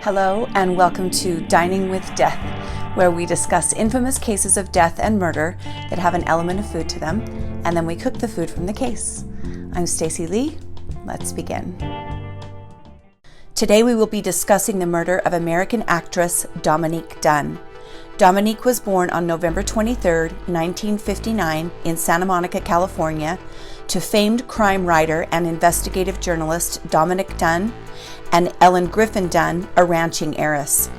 Hello and welcome to Dining with Death, where we discuss infamous cases of death and murder that have an element of food to them, and then we cook the food from the case. I'm Stacey Lee. Let's begin. Today we will be discussing the murder of American actress Dominique Dunne. Dominique was born on November 23, 1959 in Santa Monica, California, to famed crime writer and investigative journalist Dominique Dunne and Ellen Griffin Dunne, a ranching heiress.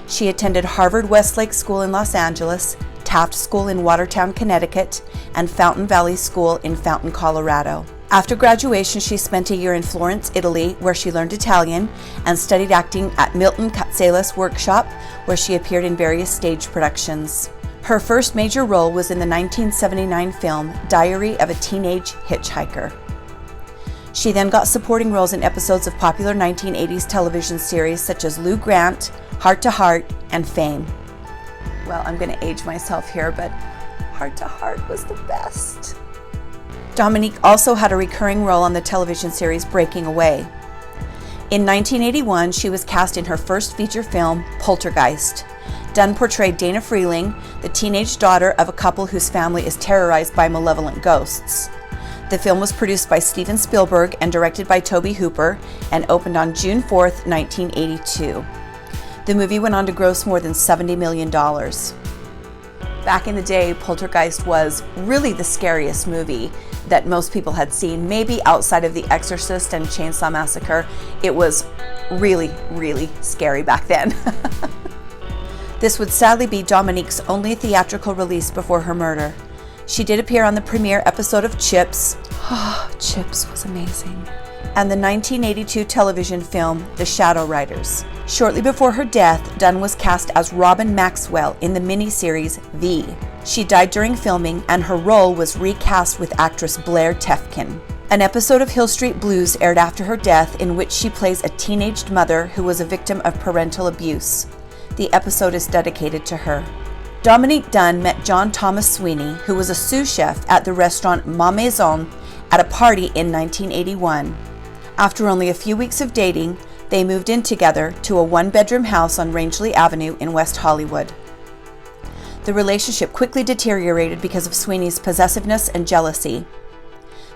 She attended Harvard Westlake School in Los Angeles, Taft School in Watertown, Connecticut, and Fountain Valley School in Fountain, Colorado. After graduation, she spent a year in Florence, Italy, where she learned Italian and studied acting at Milton Katsela's workshop, where she appeared in various stage productions. Her first major role was in the 1979 film Diary of a Teenage Hitchhiker. She then got supporting roles in episodes of popular 1980s television series such as Lou Grant, Heart to Heart, and Fame. Well, I'm going to age myself here, but Heart to Heart was the best. Dominique also had a recurring role on the television series Breaking Away. In 1981, she was cast in her first feature film, Poltergeist. Dunne portrayed Dana Freeling, the teenage daughter of a couple whose family is terrorized by malevolent ghosts. The film was produced by Steven Spielberg and directed by Tobe Hooper and opened on June 4, 1982. The movie went on to gross more than $70 million. Back in the day, Poltergeist was really the scariest movie that most people had seen, maybe outside of The Exorcist and Chainsaw Massacre. It was really, really scary back then. This would sadly be Dominique's only theatrical release before her murder. She did appear on the premiere episode of Chips. Oh, Chips was amazing. And the 1982 television film, The Shadow Riders. Shortly before her death, Dunne was cast as Robin Maxwell in the miniseries V. She died during filming, and her role was recast with actress Blair Tefkin. An episode of Hill Street Blues aired after her death, in which she plays a teenaged mother who was a victim of parental abuse. The episode is dedicated to her. Dominique Dunne met John Thomas Sweeney, who was a sous chef at the restaurant Ma Maison, at a party in 1981. After only a few weeks of dating, they moved in together to a one-bedroom house on Rangeley Avenue in West Hollywood. The relationship quickly deteriorated because of Sweeney's possessiveness and jealousy.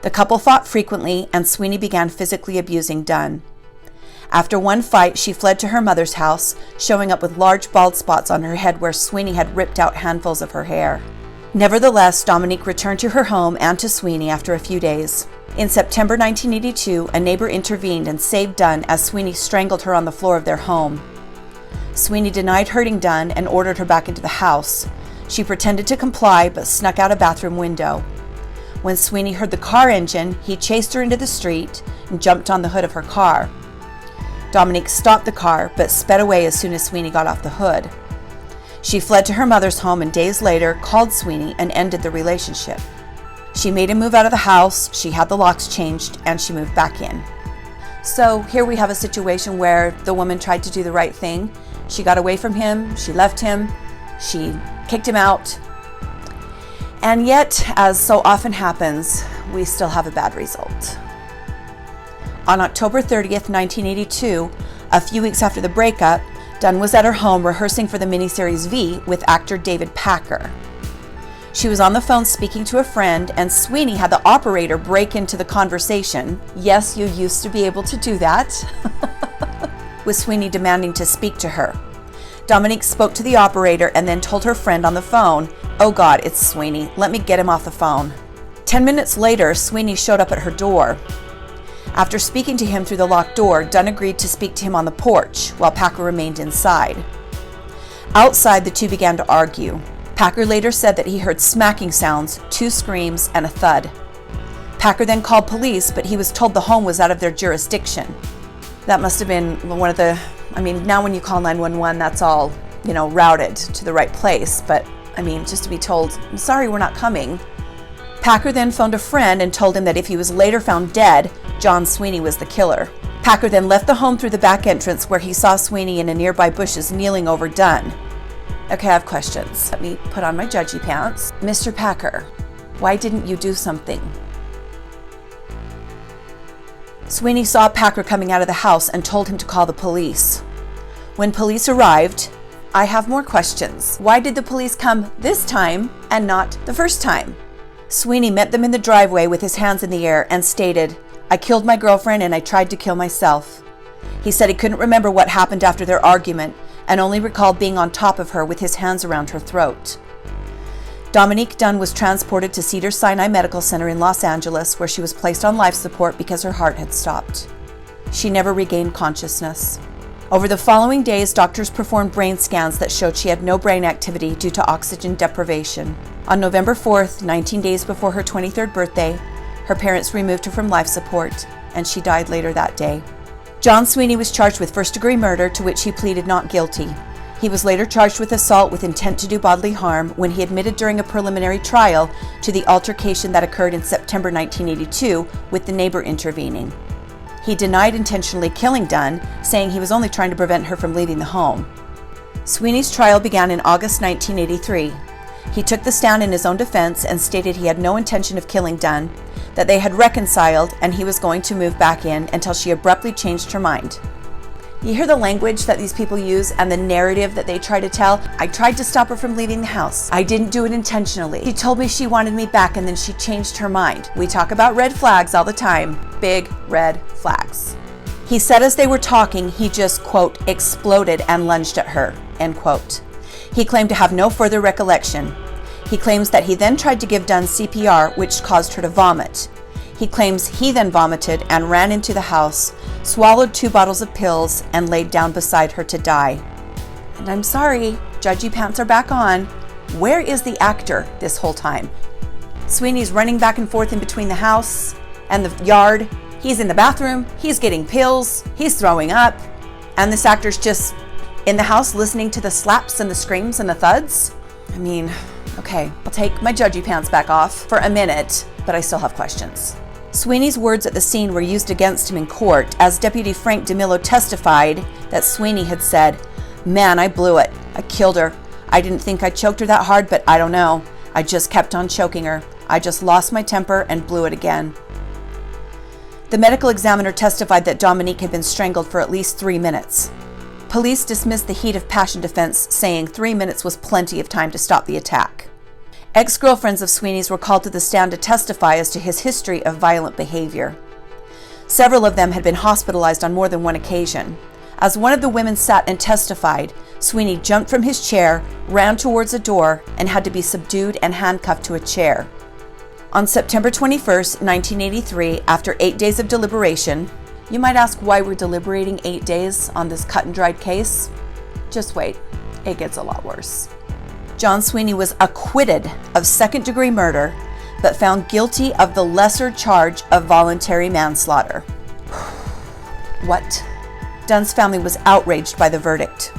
The couple fought frequently, and Sweeney began physically abusing Dunne. After one fight, she fled to her mother's house, showing up with large bald spots on her head where Sweeney had ripped out handfuls of her hair. Nevertheless, Dominique returned to her home and to Sweeney after a few days. In September 1982, a neighbor intervened and saved Dunne as Sweeney strangled her on the floor of their home. Sweeney denied hurting Dunne and ordered her back into the house. She pretended to comply but snuck out a bathroom window. When Sweeney heard the car engine, he chased her into the street and jumped on the hood of her car. Dominique stopped the car but sped away as soon as Sweeney got off the hood. She fled to her mother's home and days later called Sweeney and ended the relationship. She made him move out of the house, she had the locks changed, and she moved back in. So here we have a situation where the woman tried to do the right thing. She got away from him, she left him, she kicked him out. And yet, as so often happens, we still have a bad result. On October 30th, 1982, a few weeks after the breakup, Dunne was at her home rehearsing for the miniseries V with actor David Packer. She was on the phone speaking to a friend, and Sweeney had the operator break into the conversation. Yes, you used to be able to do that. With Sweeney demanding to speak to her. Dominique spoke to the operator and then told her friend on the phone, "Oh God, it's Sweeney. Let me get him off the phone." 10 minutes later, Sweeney showed up at her door. After speaking to him through the locked door, Dunne agreed to speak to him on the porch, while Packer remained inside. Outside, the two began to argue. Packer later said that he heard smacking sounds, 2 screams, and a thud. Packer then called police, but he was told the home was out of their jurisdiction. That must have been one of the, now when you call 911, that's all, routed to the right place. But, just to be told, "I'm sorry, we're not coming." Packer then phoned a friend and told him that if he was later found dead, John Sweeney was the killer. Packer then left the home through the back entrance, where he saw Sweeney in a nearby bushes kneeling over Dunne. Okay, I have questions. Let me put on my judgy pants. Mr. Packer, why didn't you do something? Sweeney saw Packer coming out of the house and told him to call the police. When police arrived, I have more questions. Why did the police come this time and not the first time? Sweeney met them in the driveway with his hands in the air and stated, "I killed my girlfriend and I tried to kill myself." He said he couldn't remember what happened after their argument and only recalled being on top of her with his hands around her throat. Dominique Dunne was transported to Cedars-Sinai Medical Center in Los Angeles, where she was placed on life support because her heart had stopped. She never regained consciousness. Over the following days, doctors performed brain scans that showed she had no brain activity due to oxygen deprivation. On November 4th, 19 days before her 23rd birthday, her parents removed her from life support, and she died later that day. John Sweeney was charged with first-degree murder, to which he pleaded not guilty. He was later charged with assault with intent to do bodily harm when he admitted during a preliminary trial to the altercation that occurred in September 1982, with the neighbor intervening. He denied intentionally killing Dunne, saying he was only trying to prevent her from leaving the home. Sweeney's trial began in August 1983. He took the stand in his own defense and stated he had no intention of killing Dunne, that they had reconciled and he was going to move back in until she abruptly changed her mind. You hear the language that these people use and the narrative that they try to tell. I tried to stop her from leaving the house. I didn't do it intentionally. She told me she wanted me back and then she changed her mind. We talk about red flags all the time. Big red flags. He said as they were talking, he just, quote, exploded and lunged at her, end quote. He claimed to have no further recollection. He claims that he then tried to give Dunne CPR, which caused her to vomit. He claims he then vomited and ran into the house, swallowed 2 bottles of pills, and laid down beside her to die. And I'm sorry, judgy pants are back on. Where is the actor this whole time? Sweeney's running back and forth in between the house and the yard. He's in the bathroom, he's getting pills, he's throwing up, and this actor's just in the house listening to the slaps and the screams and the thuds? I mean, okay, I'll take my judgy pants back off for a minute, but I still have questions. Sweeney's words at the scene were used against him in court, as Deputy Frank DeMillo testified that Sweeney had said, "Man, I blew it. I killed her. I didn't think I choked her that hard, but I don't know. I just kept on choking her. I just lost my temper and blew it again." The medical examiner testified that Dominique had been strangled for at least 3 minutes. Police dismissed the heat of passion defense, saying 3 minutes was plenty of time to stop the attack. Ex-girlfriends of Sweeney's were called to the stand to testify as to his history of violent behavior. Several of them had been hospitalized on more than one occasion. As one of the women sat and testified, Sweeney jumped from his chair, ran towards a door, and had to be subdued and handcuffed to a chair. On September 21st, 1983, after 8 days of deliberation, you might ask why we're deliberating 8 days on this cut and dried case? Just wait, it gets a lot worse. John Sweeney was acquitted of second-degree murder, but found guilty of the lesser charge of voluntary manslaughter. What? Dunne's family was outraged by the verdict.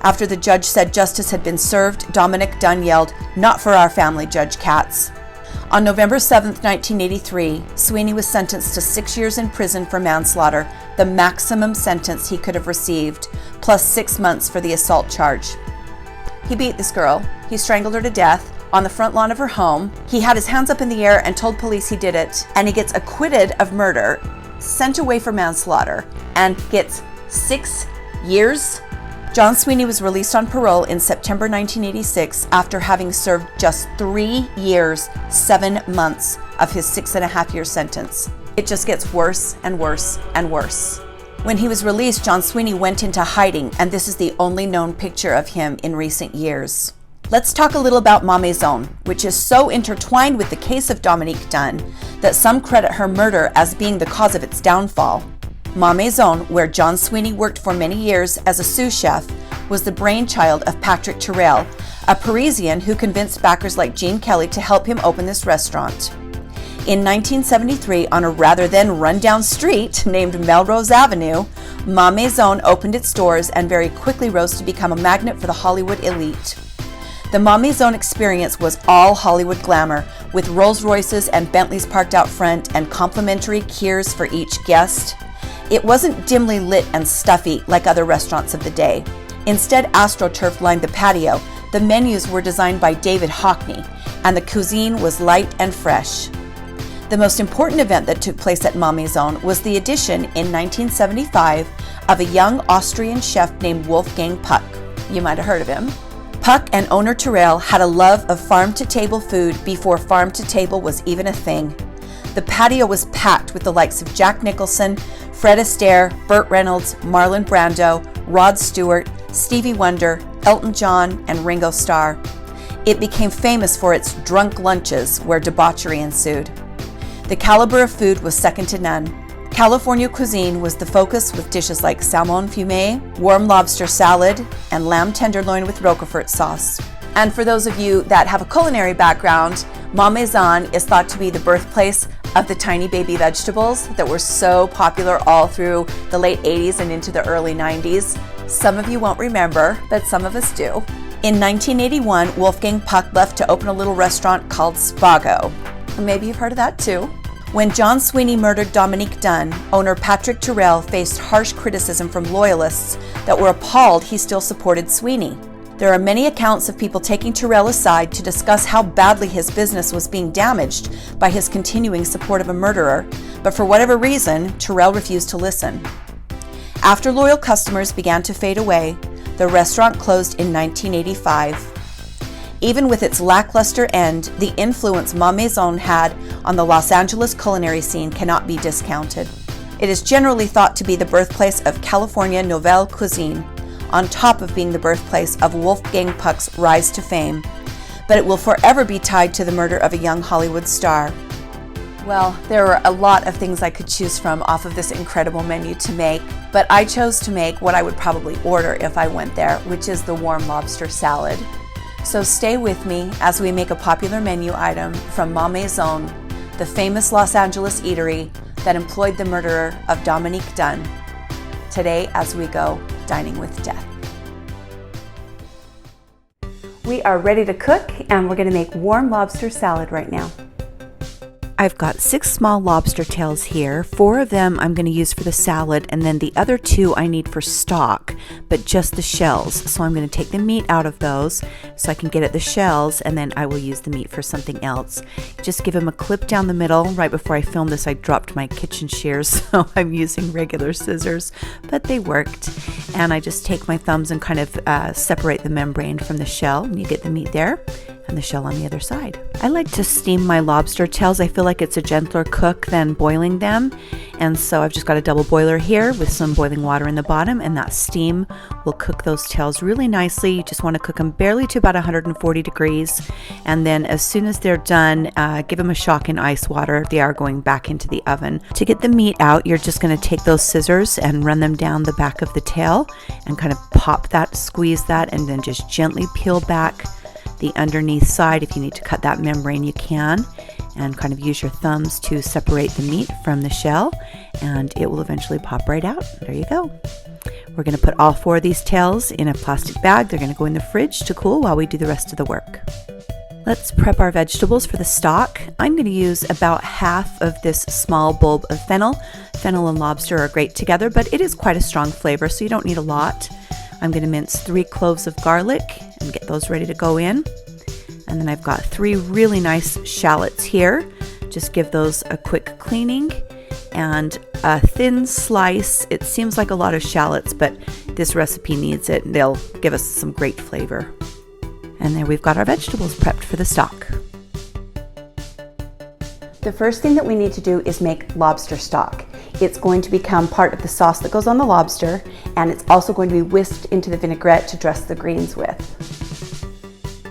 After the judge said justice had been served, Dominique Dunne yelled, "Not for our family, Judge Katz." On November 7th, 1983, Sweeney was sentenced to 6 years in prison for manslaughter, the maximum sentence he could have received, plus 6 months for the assault charge. He beat this girl. He strangled her to death on the front lawn of her home. He had his hands up in the air and told police he did it, and he gets acquitted of murder, sent away for manslaughter, and gets 6 years. John Sweeney was released on parole in September 1986 after having served just 3 years, 7 months of his 6.5-year sentence. It just gets worse and worse and worse. When he was released, John Sweeney went into hiding, and this is the only known picture of him in recent years. Let's talk a little about Ma Maison, which is so intertwined with the case of Dominique Dunne that some credit her murder as being the cause of its downfall. Ma Maison, where John Sweeney worked for many years as a sous chef, was the brainchild of Patrick Terrell, a Parisian who convinced backers like Gene Kelly to help him open this restaurant. In 1973, on a rather then rundown street named Melrose Avenue, Ma Maison opened its doors and very quickly rose to become a magnet for the Hollywood elite. The Ma Maison experience was all Hollywood glamour, with Rolls Royces and Bentleys parked out front and complimentary Kiers for each guest. It wasn't dimly lit and stuffy like other restaurants of the day. Instead, AstroTurf lined the patio. The menus were designed by David Hockney, and the cuisine was light and fresh. The most important event that took place at Ma Maison was the addition in 1975 of a young Austrian chef named Wolfgang Puck. You might have heard of him. Puck and owner Terrell had a love of farm-to-table food before farm-to-table was even a thing. The patio was packed with the likes of Jack Nicholson, Fred Astaire, Burt Reynolds, Marlon Brando, Rod Stewart, Stevie Wonder, Elton John, and Ringo Starr. It became famous for its drunk lunches where debauchery ensued. The caliber of food was second to none. California cuisine was the focus with dishes like salmon fumé, warm lobster salad, and lamb tenderloin with Roquefort sauce. And for those of you that have a culinary background, Ma Maison is thought to be the birthplace of the tiny baby vegetables that were so popular all through the late 80s and into the early 90s. Some of you won't remember, but some of us do. In 1981, Wolfgang Puck left to open a little restaurant called Spago. Maybe you've heard of that too. When John Sweeney murdered Dominique Dunne, owner Patrick Terrell faced harsh criticism from loyalists that were appalled he still supported Sweeney. There are many accounts of people taking Terrell aside to discuss how badly his business was being damaged by his continuing support of a murderer, but for whatever reason, Terrell refused to listen. After loyal customers began to fade away, the restaurant closed in 1985. Even with its lackluster end, the influence Ma Maison had on the Los Angeles culinary scene cannot be discounted. It is generally thought to be the birthplace of California Nouvelle Cuisine, on top of being the birthplace of Wolfgang Puck's rise to fame, but it will forever be tied to the murder of a young Hollywood star. Well, there were a lot of things I could choose from off of this incredible menu to make, but I chose to make what I would probably order if I went there, which is the warm lobster salad. So stay with me as we make a popular menu item from Ma Maison, the famous Los Angeles eatery that employed the murderer of Dominique Dunne. Today, as we go dining with death. We are ready to cook, and we're going to make warm lobster salad right now. I've got 6 small lobster tails here. 4 of them I'm going to use for the salad, and then the other 2 I need for stock, but just the shells. So I'm going to take the meat out of those so I can get at the shells, and then I will use the meat for something else. Just give them a clip down the middle. Right before I filmed this, I dropped my kitchen shears, so I'm using regular scissors, but they worked. And I just take my thumbs and kind of separate the membrane from the shell, and you get the meat there and the shell on the other side. I like to steam my lobster tails. I feel like it's a gentler cook than boiling them, and so I've just got a double boiler here with some boiling water in the bottom, and that steam will cook those tails really nicely. You just want to cook them barely to about 140 degrees, and then as soon as they're done, give them a shock in ice water. They are going back into the oven. To get the meat out, you're just going to take those scissors and run them down the back of the tail and kind of pop that, squeeze that, and then just gently peel back the underneath side. If you need to cut that membrane, you can, and kind of use your thumbs to separate the meat from the shell, and it will eventually pop right out. There you go. We're going to put all 4 of these tails in a plastic bag. They're going to go in the fridge to cool while we do the rest of the work. Let's prep our vegetables for the stock. I'm going to use about half of this small bulb of fennel. Fennel and lobster are great together, but it is quite a strong flavor, so you don't need a lot. I'm going to mince 3 cloves of garlic and get those ready to go in. And then I've got 3 really nice shallots here. Just give those a quick cleaning and a thin slice. It seems like a lot of shallots, but this recipe needs it. They'll give us some great flavor. And there we've got our vegetables prepped for the stock. The first thing that we need to do is make lobster stock. It's going to become part of the sauce that goes on the lobster, and it's also going to be whisked into the vinaigrette to dress the greens with.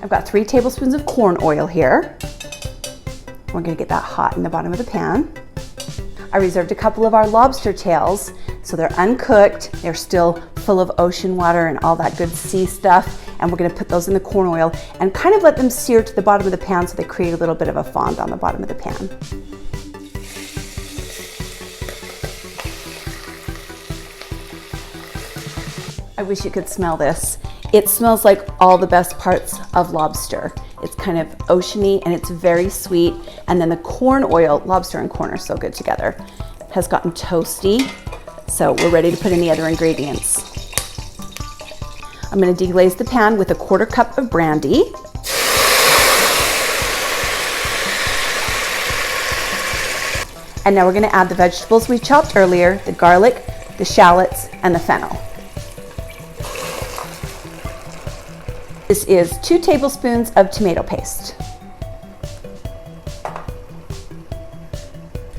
I've got 3 tablespoons of corn oil here. We're going to get that hot in the bottom of the pan. I reserved a couple of our lobster tails, so they're uncooked. They're still full of ocean water and all that good sea stuff, and we're going to put those in the corn oil and kind of let them sear to the bottom of the pan so they create a little bit of a fond on the bottom of the pan. I wish you could smell this. It smells like all the best parts of lobster. It's kind of oceany and it's very sweet. And then the corn oil, lobster and corn are so good together, has gotten toasty. So we're ready to put in the other ingredients. I'm going to deglaze the pan with a 1/4 cup of brandy. And now we're gonna add the vegetables we chopped earlier, the garlic, the shallots, and the fennel. This is 2 tablespoons of tomato paste.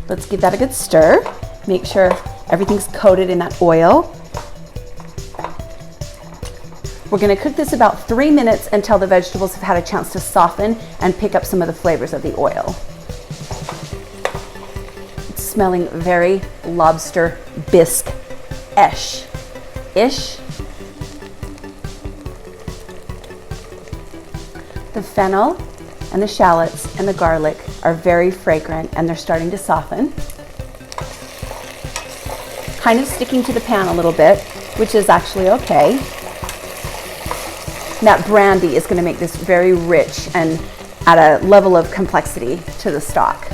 Let's give that a good stir. Make sure everything's coated in that oil. We're gonna cook this about 3 minutes until the vegetables have had a chance to soften and pick up some of the flavors of the oil. It's smelling very lobster bisque-ish. The fennel and the shallots and the garlic are very fragrant and they're starting to soften. Kind of sticking to the pan a little bit, which is actually okay. That brandy is going to make this very rich and add a level of complexity to the stock.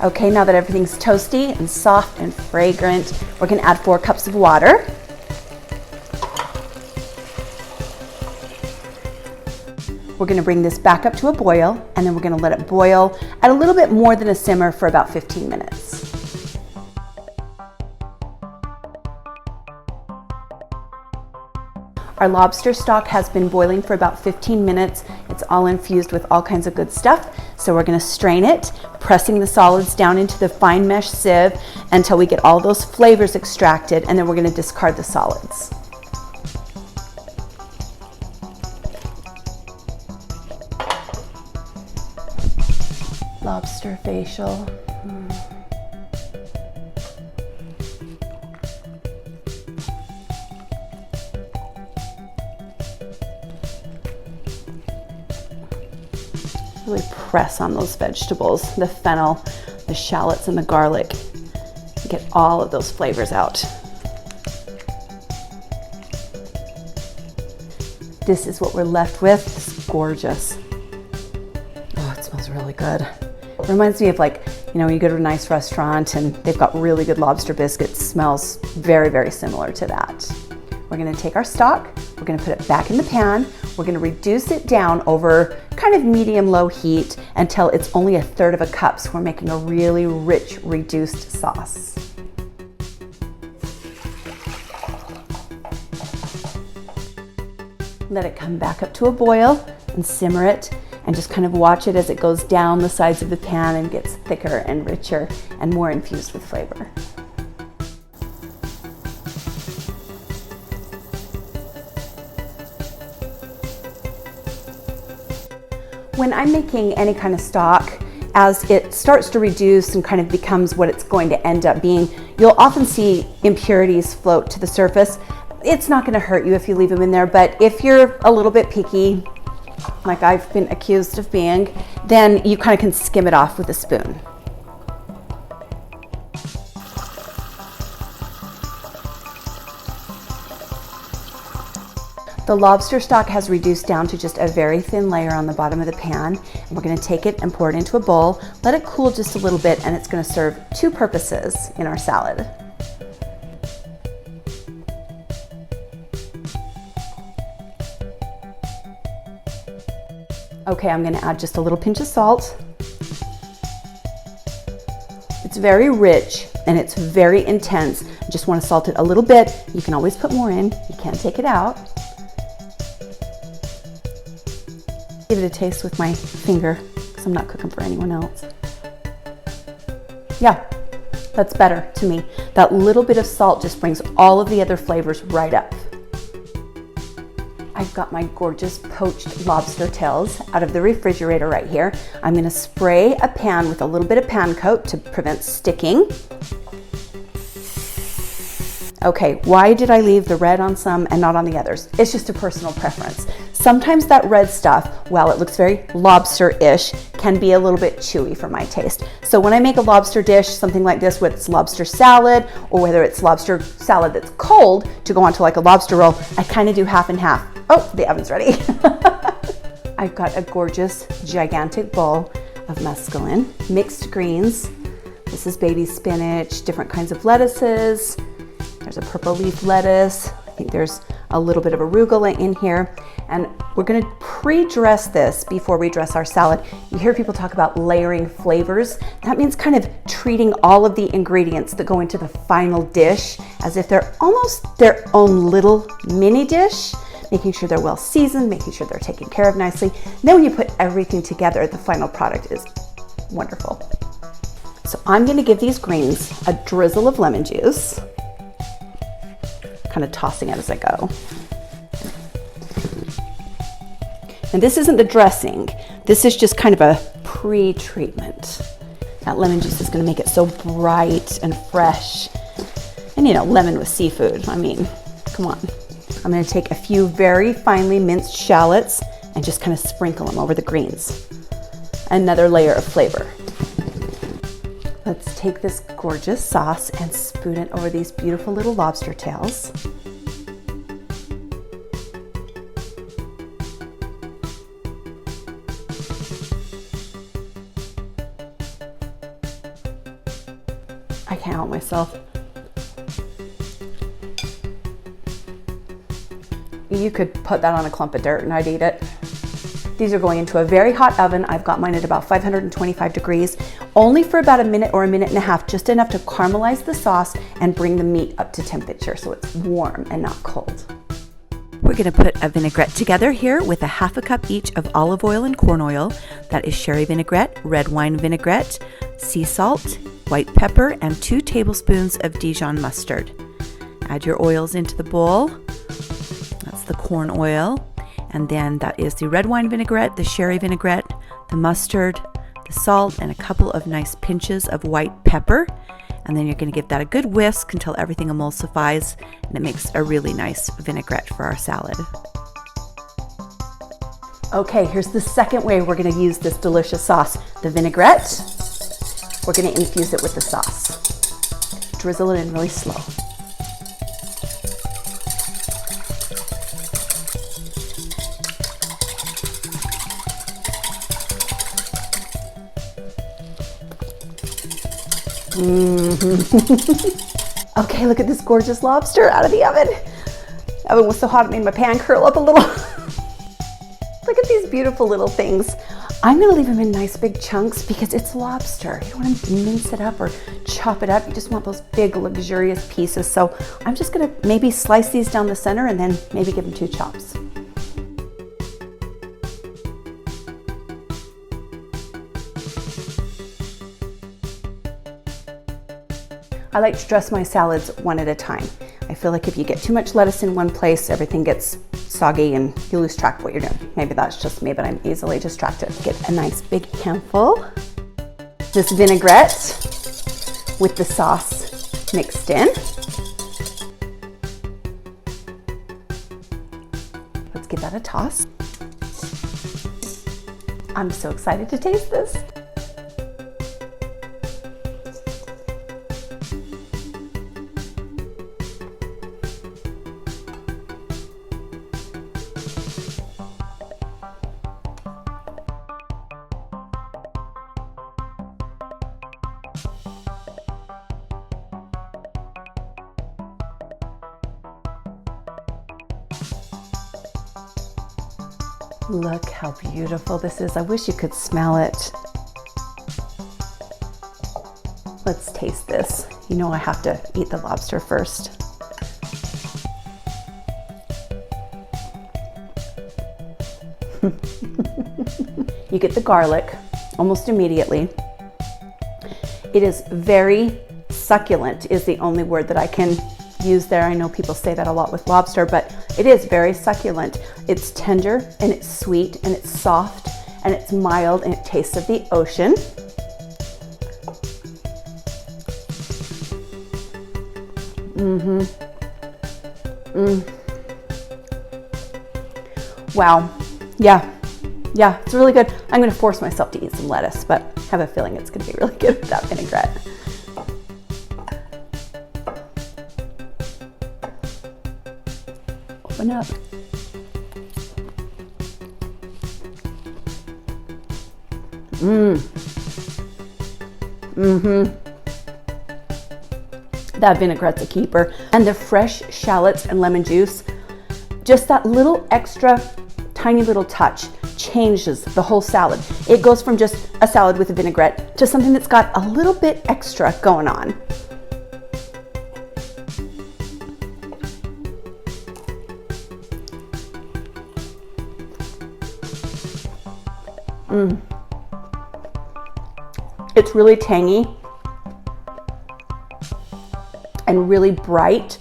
Okay, now that everything's toasty and soft and fragrant, we're going to add 4 cups of water. We're going to bring this back up to a boil, and then we're going to let it boil at a little bit more than a simmer for about 15 minutes. Our lobster stock has been boiling for about 15 minutes. It's all infused with all kinds of good stuff. So we're going to strain it, pressing the solids down into the fine mesh sieve until we get all those flavors extracted, and then we're going to discard the solids. Lobster facial. Really press on those vegetables, the fennel, the shallots, and the garlic. Get all of those flavors out. This is what we're left with. It's gorgeous. Oh, it smells really good. It reminds me of, like, you know, when you go to a nice restaurant and they've got really good lobster biscuits. It smells very, very similar to that. We're gonna take our stock, we're gonna put it back in the pan, we're gonna reduce it down over kind of medium-low heat until it's only 1/3 of a cup, so we're making a really rich, reduced sauce. Let it come back up to a boil and simmer it, and just kind of watch it as it goes down the sides of the pan and gets thicker and richer and more infused with flavor. When I'm making any kind of stock, as it starts to reduce and kind of becomes what it's going to end up being, you'll often see impurities float to the surface. It's not going to hurt you if you leave them in there, but if you're a little bit picky, like I've been accused of being, then you kind of can skim it off with a spoon. The lobster stock has reduced down to just a very thin layer on the bottom of the pan, and we're going to take it and pour it into a bowl, let it cool just a little bit, and it's going to serve 2 purposes in our salad. Okay, I'm going to add just a little pinch of salt. It's very rich and it's very intense. I just want to salt it a little bit. You can always put more in. You can't take it out. Give it a taste with my finger because I'm not cooking for anyone else. Yeah, that's better to me. That little bit of salt just brings all of the other flavors right up. I've got my gorgeous poached lobster tails out of the refrigerator right here. I'm going to spray a pan with a little bit of pan coat to prevent sticking. Okay, why did I leave the red on some and not on the others? It's just a personal preference. Sometimes that red stuff, while it looks very lobster-ish, can be a little bit chewy for my taste. So when I make a lobster dish, something like this, whether it's lobster salad or whether it's lobster salad that's cold to go onto like a lobster roll, I kind of do half and half. Oh, the oven's ready. I've got a gorgeous, gigantic bowl of mesclun, mixed greens. This is baby spinach, different kinds of lettuces. There's a purple leaf lettuce. I think there's a little bit of arugula in here. And We're gonna pre-dress this before we dress our salad. You hear people talk about layering flavors. That means kind of treating all of the ingredients that go into the final dish as if they're almost their own little mini dish, making sure they're well seasoned, making sure they're taken care of nicely. Then when you put everything together, the final product is wonderful. So I'm gonna give these greens a drizzle of lemon juice, kind of tossing it as I go. And this isn't the dressing. This is just kind of a pre-treatment. That lemon juice is gonna make it so bright and fresh. And you know, lemon with seafood, I mean, come on. I'm gonna take a few very finely minced shallots and just kind of sprinkle them over the greens. Another layer of flavor. Let's take this gorgeous sauce and spoon it over these beautiful little lobster tails. I can't help myself. You could put that on a clump of dirt and I'd eat it. These are going into a very hot oven. I've got mine at about 525 degrees, only for about a minute or a minute and a half, just enough to caramelize the sauce and bring the meat up to temperature so it's warm and not cold. We're gonna put a vinaigrette together here with a half a cup each of olive oil and corn oil. That is sherry vinaigrette, red wine vinaigrette, sea salt, white pepper, and 2 tablespoons of Dijon mustard. Add your oils into the bowl. That's the corn oil. And then that is the red wine vinaigrette, the sherry vinaigrette, the mustard, the salt, and a couple of nice pinches of white pepper. And then you're going to give that a good whisk until everything emulsifies, and it makes a really nice vinaigrette for our salad. Okay, here's the second way we're going to use this delicious sauce. The vinaigrette, we're going to infuse it with the sauce. Drizzle it in really slow. Okay, look at this gorgeous lobster out of the oven. The oven was so hot it made my pan curl up a little. Look at these beautiful little things. I'm gonna leave them in nice big chunks because it's lobster. You don't want to mince it up or chop it up. You just want those big luxurious pieces. So I'm just gonna maybe slice these down the center and then maybe give them 2 chops. I like to dress my salads one at a time. I feel like if you get too much lettuce in one place, everything gets soggy and you lose track of what you're doing. Maybe that's just me, but I'm easily distracted. Get a nice big handful. This vinaigrette with the sauce mixed in. Let's give that a toss. I'm so excited to taste this. Look how beautiful this is. I wish you could smell it. Let's taste this. You know I have to eat the lobster first. You get the garlic almost immediately. It is very succulent is the only word that I can use there. I know people say that a lot with lobster, but it is very succulent. It's tender and it's sweet and it's soft and it's mild and it tastes of the ocean. Wow. Yeah, it's really good. I'm gonna force myself to eat some lettuce, but I have a feeling it's gonna be really good with that vinaigrette. Open up. That vinaigrette's a keeper. And the fresh shallots and lemon juice, just that little extra tiny little touch changes the whole salad. It goes from just a salad with a vinaigrette to something that's got a little bit extra going on. It's really tangy and really bright.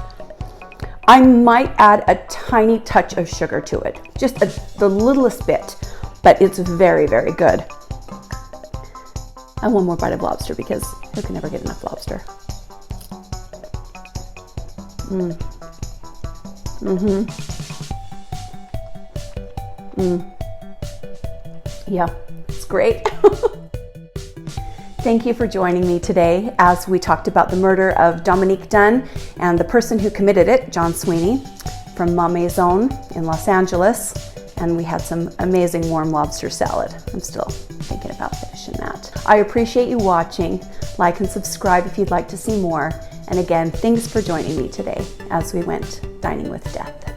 I might add a tiny touch of sugar to it, just the littlest bit, but it's very, very good. And one more bite of lobster because who can never get enough lobster? Yeah, it's great. Thank you for joining me today as we talked about the murder of Dominique Dunne and the person who committed it, John Sweeney, from Ma Maison in Los Angeles. And we had some amazing warm lobster salad. I'm still thinking about finishing that. I appreciate you watching. Like and subscribe if you'd like to see more. And again, thanks for joining me today as we went dining with death.